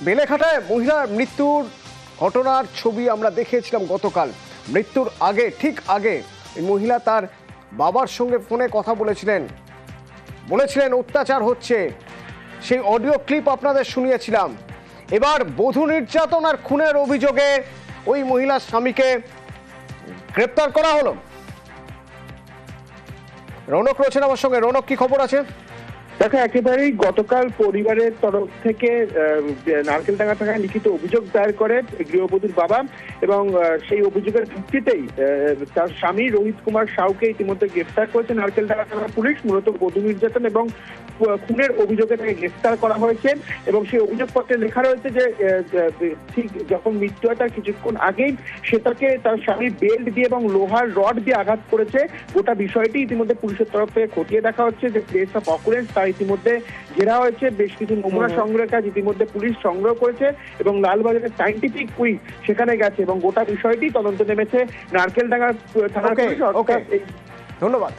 বেলেঘাটায় মহিলার মৃত্যুর ঘটনার ছবি আমরা দেখিয়েছিলাম গতকাল। মৃত্যুর আগে, ঠিক আগে, এই মহিলা তার বাবার সঙ্গে ফোনে কথা বলেছিলেন অত্যাচার হচ্ছে। সেই অডিও ক্লিপ আপনাদের শুনিয়েছিলাম। এবার বধূ নির্যাতন আর খুনের অভিযোগে ওই মহিলার স্বামীকে গ্রেপ্তার করা হলো। রৌনক রয়েছেন আমার সঙ্গে। রৌনক, কি খবর আছে? দেখো, একেবারেই গতকাল পরিবারের তরফ থেকে নারকেলডাঙ্গা থানায় লিখিত অভিযোগ দায়ের করে গৃহবধূর বাবা, এবং সেই অভিযোগের ভিত্তিতেই তার স্বামী রোহিত কুমার সাউকে ইতিমধ্যে গ্রেফতার করেছে নারকেলডাঙ্গা থানা পুলিশ। মূলত বধূ নির্যাতন এবং খুনের অভিযোগে তাকে গ্রেফতার করা হয়েছে, এবং সেই অভিযোগপত্রে লেখা রয়েছে যে ঠিক যখন মৃত্যু হয় তার কিছুক্ষণ আগেই সে তাকে তার স্বামী বেল্ট দিয়ে এবং লোহার রড দিয়ে আঘাত করেছে। গোটা বিষয়টি ইতিমধ্যে পুলিশের তরফ থেকে খতিয়ে দেখা হচ্ছে। যে প্লেস অফ অকুরেন্স তার ইতিমধ্যে ঘেরা হয়েছে, বেশ কিছু নমুনা সংগ্রহের কাজ ইতিমধ্যে পুলিশ সংগ্রহ করেছে, এবং লালবাজারের সায়েন্টিফিক উইক সেখানে গেছে, এবং গোটা বিষয়টি তদন্ত নেমেছে নারকেলডাঙ্গা থানার পুলিশ। ধন্যবাদ।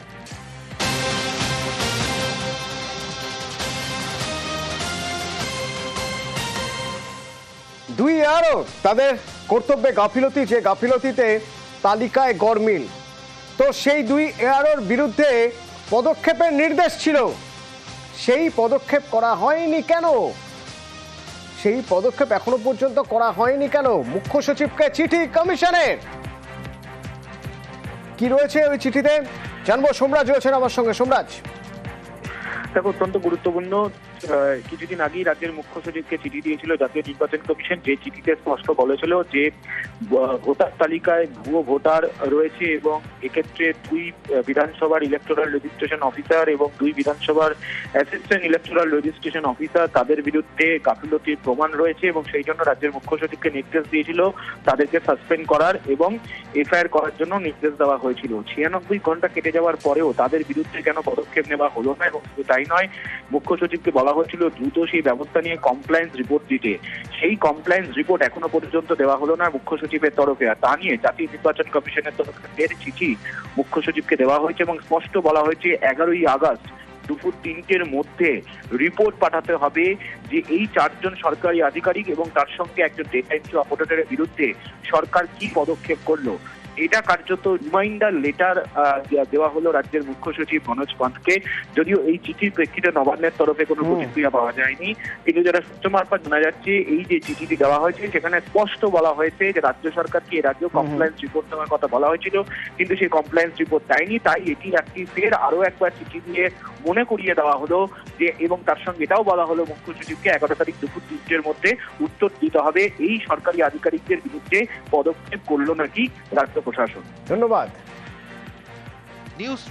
দুই আরও তাদের কর্তব্যে গাফিলতি, যে গাফিলতিতে তালিকায় গরমিল। তো সেই দুই এআরওর বিরুদ্ধে পদক্ষেপের নির্দেশ ছিল, সেই পদক্ষেপ করা হয়নি কেন? সেই পদক্ষেপ এখনো পর্যন্ত করা হয়নি কেন? মুখ্য সচিবকে চিঠি কমিশনের। কি রয়েছে ওই চিঠিতে জানবো। সোমরাজ রয়েছেন আমার সঙ্গে। সোমরাজ, দেখো, অত্যন্ত গুরুত্বপূর্ণ। কিছুদিন আগেই রাজ্যের মুখ্য সচিবকে চিঠি দিয়েছিল জাতীয় নির্বাচন কমিশন, যে চিঠিতে স্পষ্ট বলেছিল যে ভোটার তালিকায় ভুয়ো ভোটার রয়েছে, এবং এক্ষেত্রে 2 বিধানসভার ইলেকটোরাল রেজিস্ট্রেশন অফিসার এবং 2 বিধানসভার অ্যাসিস্ট্যান্ট ইলেকটোরাল রেজিস্ট্রেশন অফিসার, তাদের বিরুদ্ধে গাফিলতির প্রমাণ রয়েছে, এবং সেই জন্য রাজ্যের মুখ্য সচিবকে নির্দেশ দিয়েছিল তাদেরকে সাসপেন্ড করার এবং এফআইআর করার জন্য নির্দেশ দেওয়া হয়েছিল। 96 ঘন্টা কেটে যাওয়ার পরেও তাদের বিরুদ্ধে কেন পদক্ষেপ নেওয়া হলো না? এবং শুধু তাই নয়, মুখ্য সচিবকে বলা হয়েছিল দ্রুত সেই ব্যবস্থা নিয়ে কমপ্লায়েন্স রিপোর্ট দিতে। সেই কমপ্লায়েন্স রিপোর্ট এখনো পর্যন্ত দেওয়া হলো না মুখ্য সচিবের তরফে। আর তা নিয়ে জাতীয় নির্বাচন কমিশনের তরফে চিঠি মুখ্য সচিবকে দেওয়া হয়েছে, এবং স্পষ্ট বলা হয়েছে 11ই আগস্ট দুপুর 3টের মধ্যে রিপোর্ট পাঠাতে হবে যে এই 4 জন সরকারি আধিকারিক এবং তার সঙ্গে একজন ডেটা এন্ট্রি অপারেটরের বিরুদ্ধে সরকার কি পদক্ষেপ করলো। এটা কার্যত রিমাইন্ডার লেটার দেওয়া হলো রাজ্যের মুখ্য সচিব মনোজ পান্তকে। যদিও এই চিঠির প্রেক্ষিতে নবান্নের তরফে কোনো প্রতিক্রিয়া পাওয়া যায়নি, কিন্তু যারা সূত্র মারফত জানা যাচ্ছে এই যে চিঠিটি দেওয়া হয়েছে সেখানে স্পষ্ট বলা হয়েছে যে রাজ্য সরকারকে এর আগেও কমপ্লায়েন্স রিপোর্ট দেওয়ার কথা বলা হয়েছিল, কিন্তু সেই কমপ্লায়েন্স রিপোর্ট দেয়নি। তাই এটি একটি ফের আরো একবার চিঠি দিয়ে মনে করিয়ে দেওয়া হলো যে, এবং তার সঙ্গে এটাও বলা হলো মুখ্য সচিবকে 11 তারিখ দুপুর 3টের মধ্যে উত্তর দিতে হবে এই সরকারি আধিকারিকদের বিরুদ্ধে পদক্ষেপ করলো নাকি রাজ্য প্রশাসন। ধন্যবাদ। নিউজ